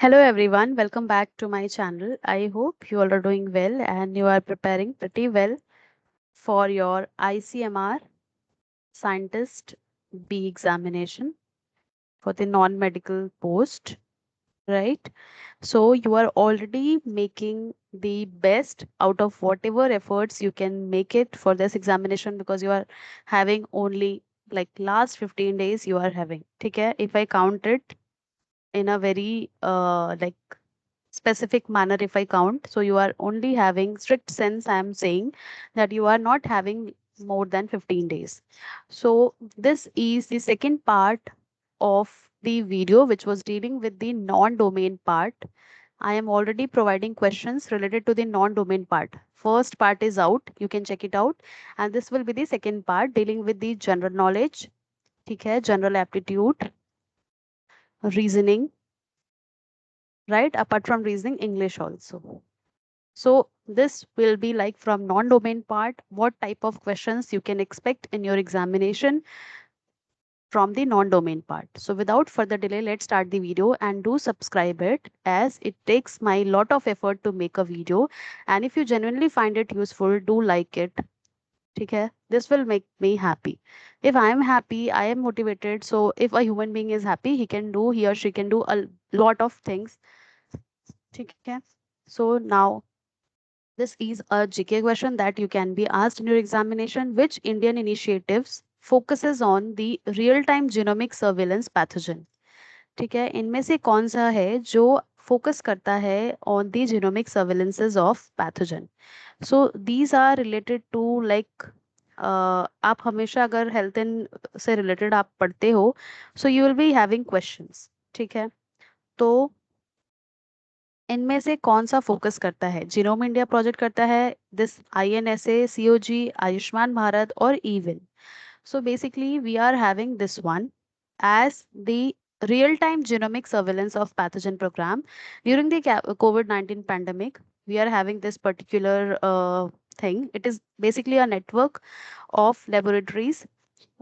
Hello everyone, welcome back to my channel. I hope you all are doing well and you are preparing pretty well for your ICMR Scientist B examination for the non-medical post, right? So you are already making the best out of whatever efforts you can make it for this examination because you are having only like last 15 days you are having. Okay, if I count it in a very specific manner, if I count, so you are only having strict sense, I am saying that you are not having more than 15 days. So this is the second part of the video which was dealing with the non-domain part. I am already providing questions related to the non-domain part. First part is out, you can check it out, and this will be the second part dealing with the general knowledge, ठीक है, general aptitude, reasoning, right? Apart from reasoning, English also. So this will be like from non-domain part, what type of questions you can expect in your examination from the non-domain part. So without further delay, let's start the video and do subscribe it as it takes my lot of effort to make a video. And if you genuinely find it useful, do like it. Okay? This will make me happy. If I am happy, I am motivated. So if a human being is happy, he or she can do a lot of things. Okay? So now this is a GK question that you can be asked in your examination. Which Indian initiatives focuses on the real-time genomic surveillance pathogen? ठीक है, इनमें से कौन सा है जो focus करता है on the genomic surveillances of pathogen? So these are related to like आप हमेशा अगर हेल्थ एंड से रिलेटेड आप पढ़ते हो so you will be having questions. ठीक है, तो इनमें से कौन सा फोकस करता है? जीनोम इंडिया प्रोजेक्ट करता है, this INSA, COG, Ayushman Bharat और evil. So basically we are having this one as the real-time genomic surveillance of pathogen program during the COVID-19 pandemic. We are having this particular thing. It is basically a network of laboratories,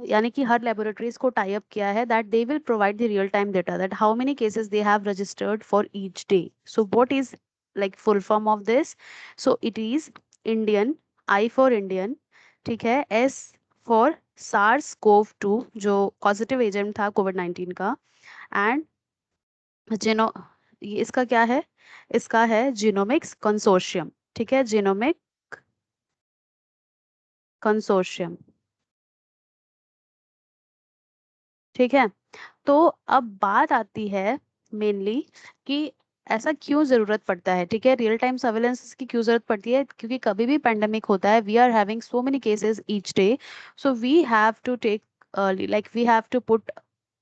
यानी कि हर laboratories को tie up किया है that they will provide the real time data that how many cases they have registered for each day. So what is like full form of this? So it is Indian, I for Indian, ठीक है, S for SARS-CoV-2 जो positive agent था Covid 19 का, and जिनो ये इसका क्या है? इसका है जीनोमिक्स कंसोर्शियम. ठीक है, जीनोमिक कंसोर्शियम. ठीक है, तो अब बात आती है मेनली कि ऐसा क्यों जरूरत पड़ता है. ठीक है, रियल टाइम सर्वेलेंस की क्यों जरूरत पड़ती है? क्योंकि कभी भी पेंडेमिक होता है, we are having so many cases each day, so we have to take like we have to put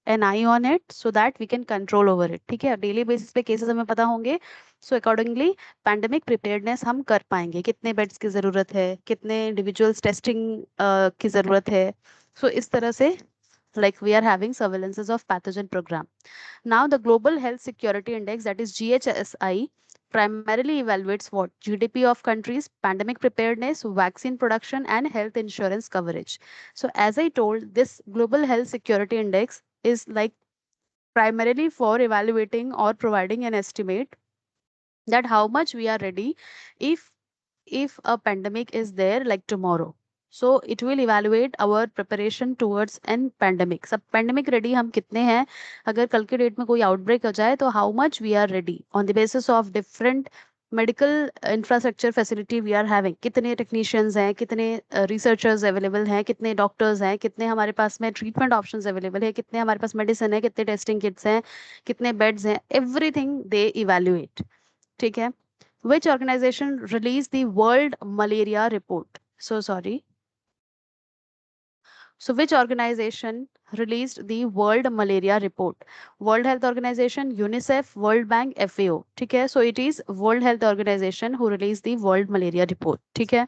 an eye on it so that we can control over it. ठीक है, डेली बेसिस पे cases हमें पता होंगे, so accordingly pandemic preparedness हम कर पाएंगे. कितने बेड्स की जरूरत है, कितने इंडिविजुअल्स टेस्टिंग की जरूरत है, सो इस तरह से like we are having surveillances of pathogen program. Now the Global Health Security Index, that is GHSI, primarily evaluates what? GDP of countries, pandemic preparedness, vaccine production, and health insurance coverage. So as I told, this Global Health Security Index is like primarily for evaluating or providing an estimate that how much we are ready if a pandemic is there like tomorrow. So it will evaluate our preparation towards an pandemic. सब pandemic ready हम कितने हैं? अगर कल के date में कोई outbreak हो जाए तो how much we are ready on the basis of different medical infrastructure facility we are having. कितने टेक्नीशियंस हैं, कितने रिसर्चर्स अवेलेबल हैं, कितने डॉक्टर्स हैं, कितने हमारे पास में ट्रीटमेंट ऑप्शंस अवेलेबल है, कितने हमारे पास मेडिसिन है, कितने टेस्टिंग किट्स हैं, कितने बेड्स हैं, एवरीथिंग दे इवेल्युएट. ठीक है, which organization released the World Malaria Report? So sorry. So which organization released the World Malaria Report? World Health Organization, UNICEF, World Bank, FAO. ठीक है, so it is World Health Organization who released the World Malaria Report. ठीक है.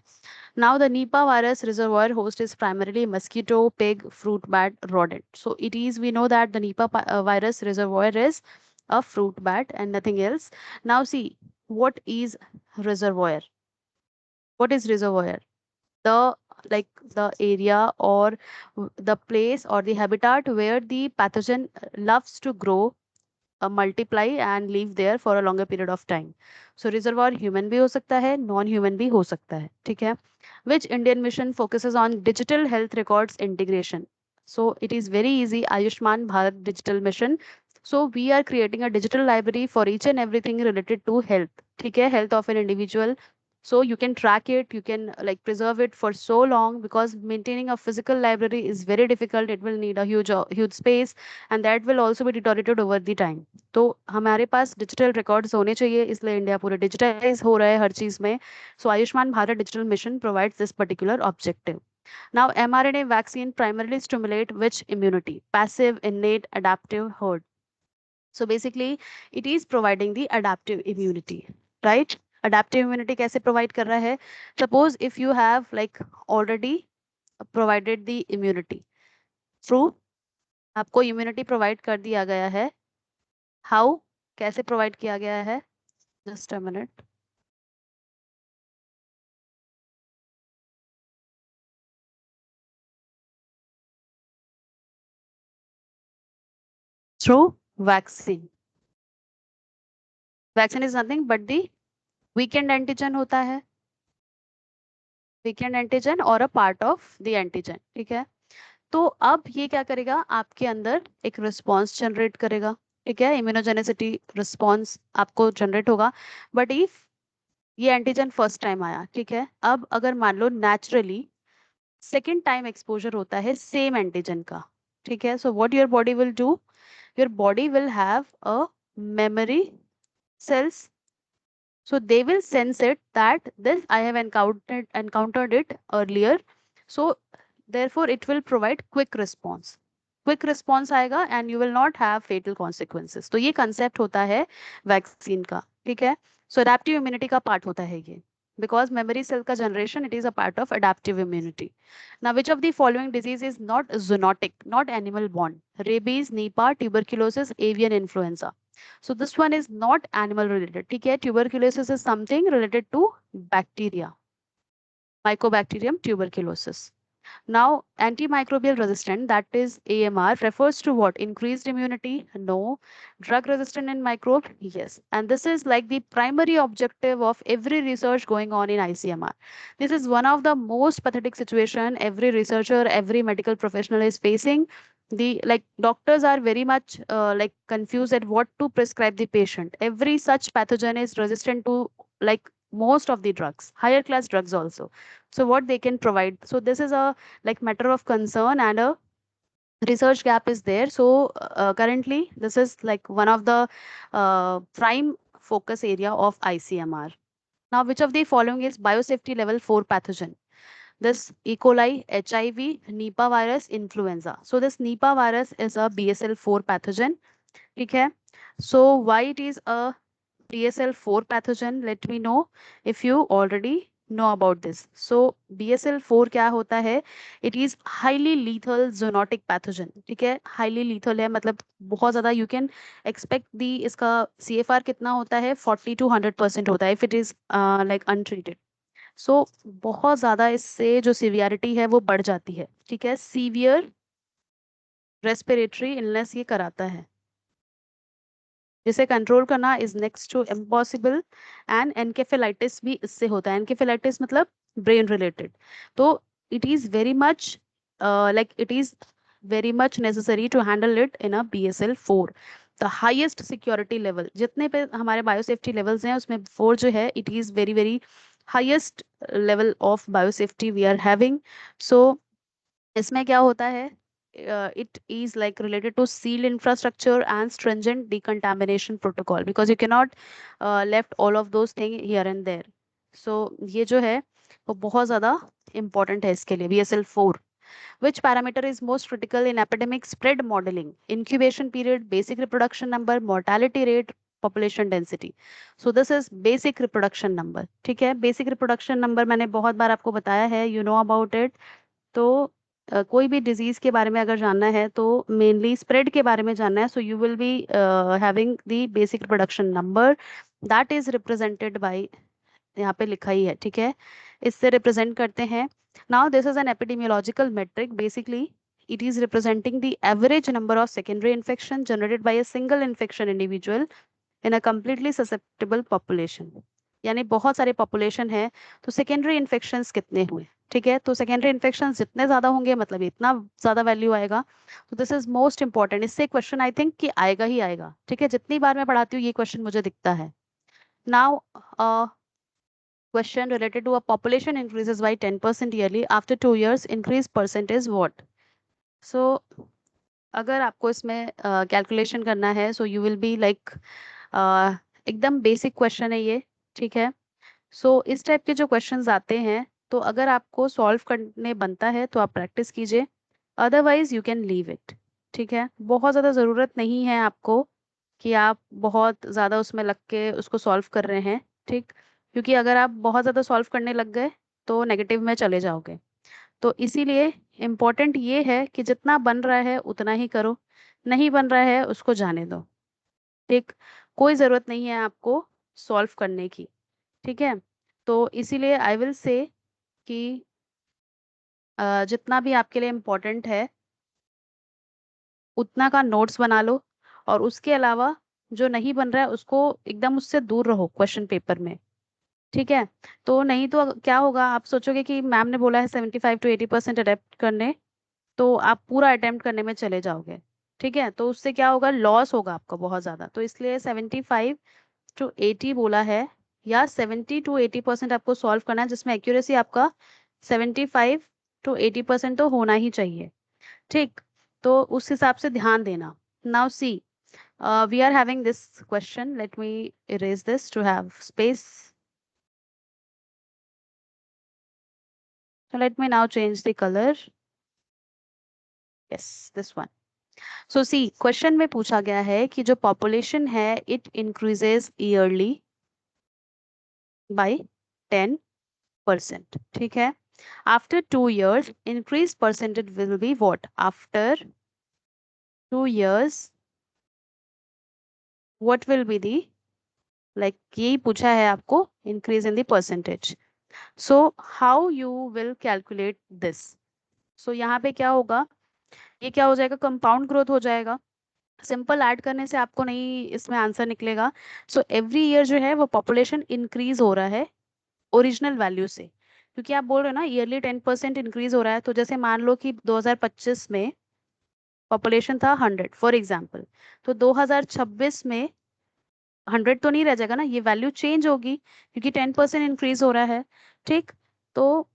Now the Nipah virus reservoir host is primarily mosquito, pig, fruit bat, rodent. So it is, we know that the Nipah virus reservoir is a fruit bat and nothing else. Now see, what is reservoir? What is reservoir? The like the area or the place or the habitat where the pathogen loves to grow multiply and live there for a longer period of time. So reservoir human भी हो सकता है, non human भी हो सकता है. ठीक है. Which Indian mission focuses on digital health records integration. So it is very easy. Ayushman Bharat digital mission. So we are creating a digital library for each and everything related to health. ठीक है. Health of an individual. So you can track it, you can like preserve it for so long, because maintaining a physical library is very difficult. It will need a huge space, and that will also be deteriorated over the time. तो हमारे पास digital records होने चाहिए, इसलिए India पूरे digitise हो रहा है हर चीज में. So Ayushman Bharat digital mission provides this particular objective. Now, mRNA vaccine primarily stimulate which immunity? Passive, innate, adaptive, herd. So basically, it is providing the adaptive immunity, right? Adaptive immunity कैसे provide कर रहा है? Suppose if you have like already provided the immunity through, आपको immunity provide कर दिया गया है. How? कैसे provide किया गया है? Just a minute. Through vaccine. Vaccine is nothing but the weakened antigen होता है. Weakened antigen और a part of the antigen. ठीक है. तो अब ये क्या करेगा, आपके अंदर एक रिस्पॉन्स जनरेट करेगा. ठीक है. इम्यूनोजेनेसिटी रिस्पॉन्स आपको जनरेट होगा. बट इफ ये एंटीजन फर्स्ट टाइम आया, ठीक है, अब अगर मान लो नेचुरली सेकेंड टाइम एक्सपोजर होता है सेम एंटीजन का, ठीक है, so what your body will do, your body will have a memory cells, so they will sense it that this I have encountered it earlier, so therefore it will provide quick response आएगा and you will not have fatal consequences. तो ये concept होता है vaccine का. ठीक है. So adaptive immunity का part होता है ये, because memory cell का generation, it is a part of adaptive immunity. Now which of the following disease is not zoonotic, not animal born? Rabies, Nipah, tuberculosis, avian influenza. So this one is not animal related. ठीक है. Tuberculosis is something related to bacteria, Mycobacterium tuberculosis. Now, antimicrobial resistant, that is AMR, refers to what? Increased immunity? No. Drug resistant in microbe? Yes. And this is like the primary objective of every research going on in ICMR. This is one of the most pathetic situation every researcher, every medical professional is facing. The like doctors are very much like confused at what to prescribe the patient. Every such pathogen is resistant to like most of the drugs, higher class drugs also. So what they can provide, so this is a like matter of concern, and a research gap is there. So currently this is like one of the prime focus area of ICMR. Now which of the following is biosafety level 4 pathogen? This E. coli, HIV, Nipah virus, influenza. So this Nipah virus is a BSL4 pathogen. Okay. So why it is a BSL4 pathogen? Let me know if you already know about this. So BSL4 क्या होता है? It is highly lethal zoonotic pathogen. ठीक है. Highly lethal है मतलब बहुत ज़्यादा. You can expect the इसका CFR कितना होता है? 40 to 100% होता है if it is like untreated. So बहुत ज़्यादा इससे जो सीवियरिटी है वो बढ़ जाती है. ठीक है. सीवियर रेस्पिरेटरी इलनेस ये कराता है, जिसे कंट्रोल करना is next to impossible. And encephalitis भी इससे होता है. एनकेफेलाइटिस मतलब ब्रेन रिलेटेड. तो it is very much like it is very much necessary to handle it in a BSL4. The highest security level, जितने पे हमारे बायोसेफ्टी लेवल्स हैं उसमें 4 जो है, it is very very highest level of biosafety we are having. So इसमें क्या होता है, it is like related to sealed infrastructure and stringent decontamination protocol, because you cannot left all of those things here and there. So ये जो है वो बहुत ज़्यादा important है इसके लिए. BSL4. Which parameter is most critical in epidemic spread modeling? Incubation period, basic reproduction number, mortality rate, population density. So this is basic reproduction number. ठीक है. basic reproduction number मैंने बहुत बार आपको बताया है, you know about it. तो कोई भी डिजीज के बारे में अगर जानना है तो मेनली स्प्रेड के बारे में जानना है, so you will be having the basic reproduction number, that is represented by, यहाँ पे लिखा ही है. ठीक है. इससे रिप्रेजेंट करते हैं. Now this is an epidemiological metric. Basically it is representing the average number of secondary infection generated by a single infection individual in a completely susceptible population. यानी बहुत सारे पॉपुलेशन है तो सेकेंडरी इन्फेक्शंस कितने हुए, ठीक है। तो सेकेंडरी इन्फेक्शन जितने ज्यादा होंगे मतलब इतना ज्यादा वैल्यू आएगा। तो दिस इज मोस्ट इंपॉर्टेंट, इससे क्वेश्चन आई थिंक कि आएगा ही आएगा, ठीक है। जितनी बार मैं पढ़ाती हूँ ये क्वेश्चन मुझे दिखता है। Now question related to a population increases by 10% yearly after 2 years, increase percent is what? So अगर आपको इसमें कैलकुलेशन करना है so you will be like एकदम बेसिक क्वेश्चन है ये, ठीक है। सो इस टाइप के जो क्वेश्चंस आते हैं तो अगर आपको सॉल्व करने बनता है तो आप प्रैक्टिस कीजिए, otherwise you can leave it, ठीक है। बहुत ज़्यादा ज़रूरत नहीं है आपको कि आप बहुत ज़्यादा उसमें लग के उसको सॉल्व कर रहे हैं, ठीक। क्योंकि अगर आप बहुत ज़्यादा सॉल्व करने लग गए तो नेगेटिव में चले जाओगे। तो इसीलिए इम्पोर्टेंट ये है कि जितना बन रहा है उतना ही करो, नहीं बन रहा है उसको जाने दो, ठीक। कोई ज़रूरत नहीं है आपको सॉल्व करने की, ठीक है। तो इसीलिए आई विल से कि जितना भी आपके लिए इम्पोर्टेंट है उतना का नोट्स बना लो, और उसके अलावा जो नहीं बन रहा है उसको एकदम उससे दूर रहो क्वेश्चन पेपर में, ठीक है। तो नहीं तो क्या होगा, आप सोचोगे कि मैम ने बोला है 75 to 80% अटेम्प्ट करने, तो आप पूरा अटेम्प्ट करने में चले जाओगे, ठीक है। तो उससे क्या होगा, लॉस होगा आपका बहुत ज़्यादा। तो इसलिए 75 to 80 बोला है, या 70 to 80% आपको सॉल्व करना है, जिसमें एक्यूरेसी आपका 75 to 80% तो होना ही चाहिए, ठीक। तो उस हिसाब से ध्यान देना। Now see we are having this question, let me erase this to have space. So let me now change the color. Yes, this one. So see, question में पूछा गया है कि जो पॉपुलेशन है इट इंक्रीजेस ईयरली बाय 10%, ठीक है। After 2 years increase percentage will be what? After 2 years what will be the, like यही पूछा है आपको, increase in the percentage. So how you will calculate this? So यहाँ पे क्या होगा, ये क्या हो जाएगा, कंपाउंड ग्रोथ हो जाएगा। सिंपल ऐड करने से आपको नहीं इसमें आंसर निकलेगा। सो एवरी ईयर जो है वो पॉपुलेशन इंक्रीज हो रहा है ओरिजिनल वैल्यू से, क्योंकि आप बोल रहे हो ना ईयरली 10% इंक्रीज हो रहा है। तो जैसे मान लो कि 2025 में पॉपुलेशन था 100 फॉर एग्जाम्पल, तो 2026 में 100 तो नहीं रह जाएगा ना, ये वैल्यू चेंज होगी क्योंकि 10% इंक्रीज हो रहा है, ठीक। तो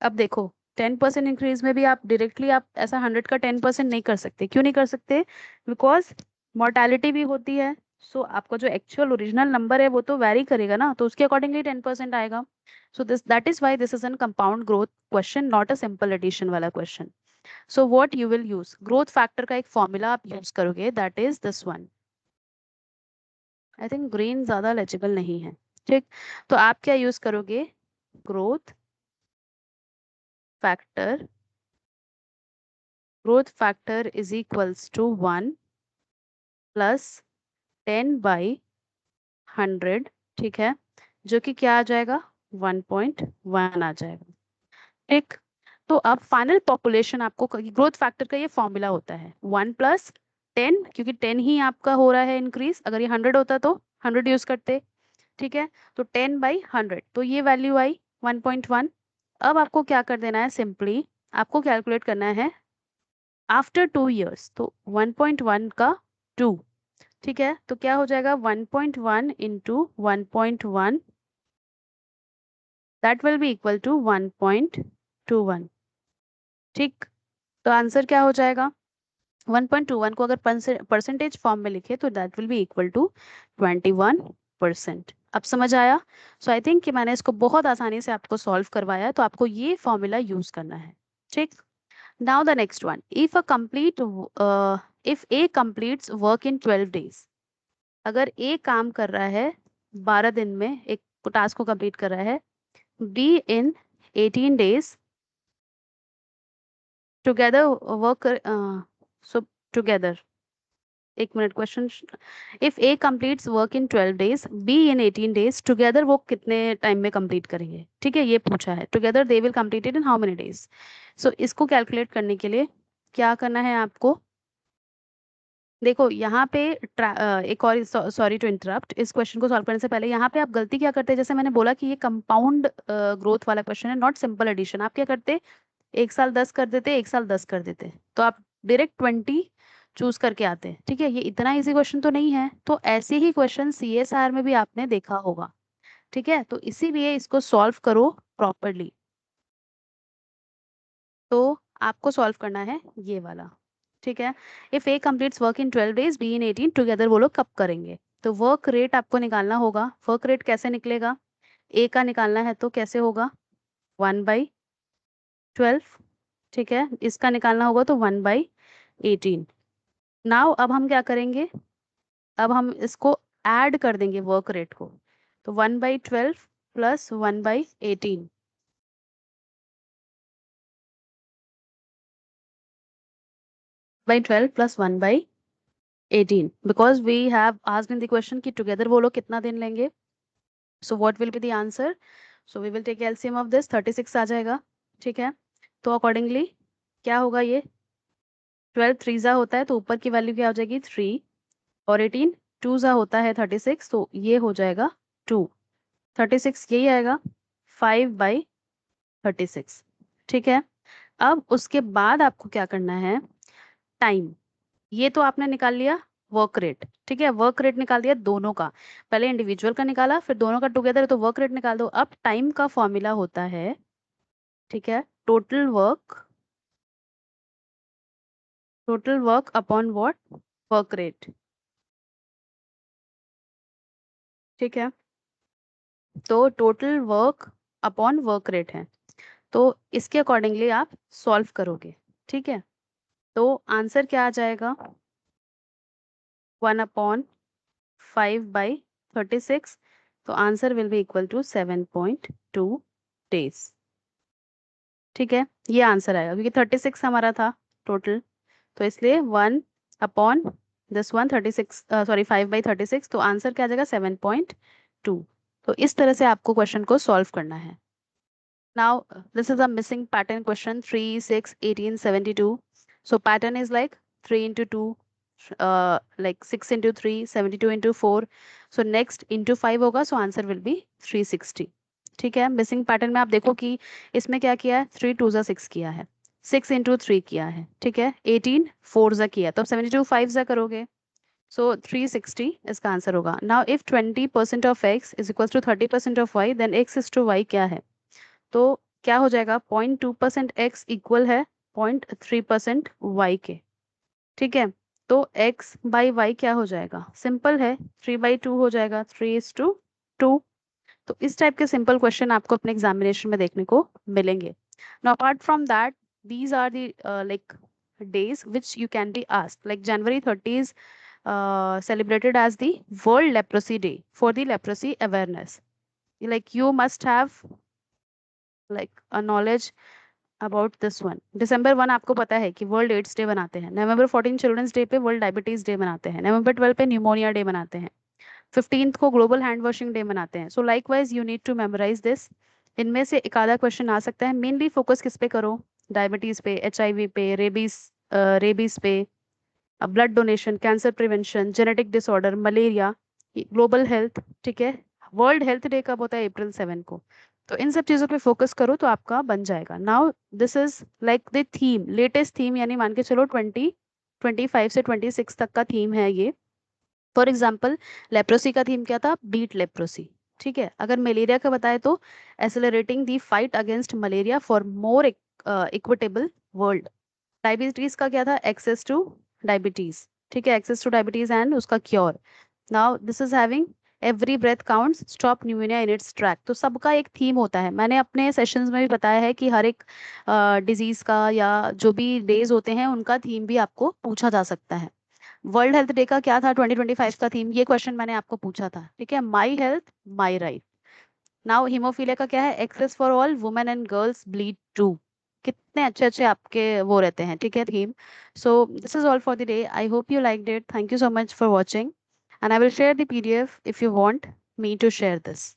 अब देखो 10% इंक्रीज में भी आप डायरेक्टली आप ऐसा 100 का 10% नहीं कर सकते। क्यों नहीं कर सकते? बिकॉज मॉर्टैलिटी भी होती है। सो आपका जो एक्चुअल ओरिजिनल नंबर है वो तो वैरी करेगा ना, तो उसके अकॉर्डिंगली 10% आएगा। So this that is why this is an compound growth question, not a simple addition वाला question. So what you will use, growth factor का एक फॉर्मूला आप यूज करोगे, that is this one. I think green ज्यादा legible नहीं है, ठीक। तो आप क्या यूज करोगे, growth factor, growth factor is equals to 1 plus 10/100, ठीक है, जो कि क्या आ जाएगा, 1.1 आ जाएगा, ठीक। तो अब फाइनल पॉपुलेशन आपको, ग्रोथ फैक्टर का ये फॉर्मूला होता है 1 + 10, क्योंकि 10 ही आपका हो रहा है इंक्रीज, अगर ये 100 होता तो 100 यूज करते, ठीक है। तो 10/100, तो ये वैल्यू आई 1.1। अब आपको क्या कर देना है, सिंपली आपको कैलकुलेट करना है आफ्टर 2 years, तो 1.1 का 2, ठीक है। तो क्या हो जाएगा, 1.1 into 1.1, that will be equal to 1.21, ठीक। तो आंसर क्या हो जाएगा, 1.21 को अगर परसेंटेज फॉर्म में लिखे तो that will be equal to 21%। अब समझ आया? सो आई थिंक कि मैंने इसको बहुत आसानी से आपको सॉल्व करवाया, तो आपको ये फॉर्मूला यूज करना है, ठीक। Now the next one, if A completes work in 12 days, अगर ए काम कर रहा है 12 दिन में, एक टास्क को कंप्लीट कर रहा है, B in 18 days, together work, so together, एक minute, question, if A completes work in 12 days, B in 18 days, together वो कितने टाइम में कंप्लीट करेंगे, ठीक है, ये पूछा है। Together they will complete it in how many days. So इसको कैलकुलेट करने के लिए क्या करना है आपको, देखो यहाँ पे एक और, सॉरी टू इंटरप्ट, इस क्वेश्चन को सॉल्व करने से पहले यहाँ पे आप गलती क्या करते हैं, जैसे मैंने बोला कि ये कंपाउंड ग्रोथ वाला क्वेश्चन है, नॉट सिंपल एडिशन। आप क्या करते, एक साल 10 कर देते, एक साल 10 कर देते, तो आप डायरेक्ट 20 चूज करके आते हैं। ठीक है, ये इतना इजी क्वेश्चन तो नहीं है, तो ऐसे ही क्वेश्चन सीएसआर में भी आपने देखा होगा। ठीक है, तो इसीलिए इसको सॉल्व करो प्रॉपरली। तो आपको सॉल्व करना है ये वाला। ठीक है, if A completes work in 12 days, B in 18, together वो लोग कब करेंगे। तो वर्क रेट आपको निकालना होगा। वर्क रेट कैसे निकलेगा, ए का निकालना है तो कैसे होगा, 1/12। ठीक है, इसका निकालना होगा तो 1/18। नाउ अब हम क्या करेंगे, अब हम इसको ऐड कर देंगे वर्क रेट को, तो 1/12 plus 1/18, 1/12 plus 1/18, because we have asked in the question कि टुगेदर वो लोग कितना दिन लेंगे। So what will be the answer, so we will take LCM of this, 36 आ जाएगा। ठीक है, तो अकॉर्डिंगली क्या होगा, ये 12 3 होता है तो ऊपर की वैल्यू क्या हो जाएगी 3, और 18 2 होता है 36, तो ये हो जाएगा 2, 36 यही आएगा, 5/36। ठीक है, अब उसके बाद आपको क्या करना है, टाइम। ये तो आपने निकाल लिया वर्क रेट। ठीक है, वर्क रेट निकाल दिया दोनों का, पहले इंडिविजुअल का निकाला फिर दोनों का टुगेदर है तो वर्क रेट निकाल दो। अब टाइम का फॉर्मूला होता है, ठीक है, total work upon what, work rate. ठीक है, तो total work upon work rate है, तो इसके अकॉर्डिंगली आप सॉल्व करोगे। ठीक है, तो आंसर क्या आ जाएगा, 1/5/36, तो answer will be equal to 7.2 days. ठीक है, ये आंसर आएगा क्योंकि 36 हमारा था टोटल, तो इसलिए 1/this 1 36, सॉरी 5/36, तो आंसर क्या आ जाएगा 7.2। तो इस तरह से आपको क्वेश्चन को सॉल्व करना है। Now, this is a missing pattern question, 3, 6, 18, 72. So pattern is like 3 into 2, like 6 into 3, 72 into 4. So next into 5 होगा, so answer will be 360. ठीक है, मिसिंग पैटर्न में आप देखो कि इसमें क्या किया है, 3 2 6 किया है, 6 into 3 किया है। ठीक है, 18 4 किया, तो 72 5 करोगे, so 360 इसका आंसर होगा। Now if 20% of x is equals to 30% of y, then x is to y क्या है, तो क्या हो जाएगा, 0.2% एक्स इक्वल है 0.3% वाई के। ठीक है, तो x बाई वाई क्या हो जाएगा, सिंपल है, 3/2 हो जाएगा, 3:2। तो इस टाइप के सिंपल क्वेश्चन आपको अपने एग्जामिनेशन में देखने को मिलेंगे। Now apart from that, these are the like days which you can be asked, like January 30 is celebrated as the World Leprosy Day for the leprosy awareness. Like you must have like a knowledge about this one. December 1 आपको पता है कि world ads day मनाते हैं, November 14 children's day पे world diabetes day मनाते हैं, November 12 पे न्यूमोनिया डे मनाते हैं, 15th को ग्लोबल हैंड वॉशिंग डे मनाते हैं। So likewise you need to memorise this. इनमें से एक आधा क्वेश्चन आ सकता है, मेनली फोकस किस पे करो, डायबिटीज पे, HIV पे, रेबीज पे, blood donation, cancer prevention, genetic disorder, malaria, global health. ठीक है, वर्ल्ड हेल्थ डे कब होता है, April 7 को। तो इन सब चीजों पे फोकस करो तो आपका बन जाएगा। Now this is like the theme, latest theme, यानी मान के चलो 2025 से 26 तक का थीम है ये। फॉर एग्जाम्पल लेप्रोसी का थीम क्या था, बीट लेप्रोसी। ठीक है, अगर मलेरिया का बताए तो accelerating the fight against malaria for more equitable world. Diabetes का क्या था, एक्सेस टू डायबिटीज। ठीक है, एक्सेस टू डायबिटीज एंड उसका cure. Now this is having every breath counts, stop pneumonia in its track. तो सबका एक थीम होता है, मैंने अपने सेशंस में भी बताया है कि हर एक डिजीज का या जो भी डेज होते हैं उनका थीम भी आपको पूछा जा सकता है। वर्ल्ड हेल्थ डे का क्या था 2025 का थीम, ये क्वेश्चन मैंने आपको पूछा था। ठीक है, my health my right. Now haemophilia का क्या है, access for all women and girls bleed too. कितने अच्छे अच्छे आपके वो रहते हैं। ठीक है, theme. So this is all for the day, I hope you like it, thank you so much for watching, and I will share the PDF if you want me to share this.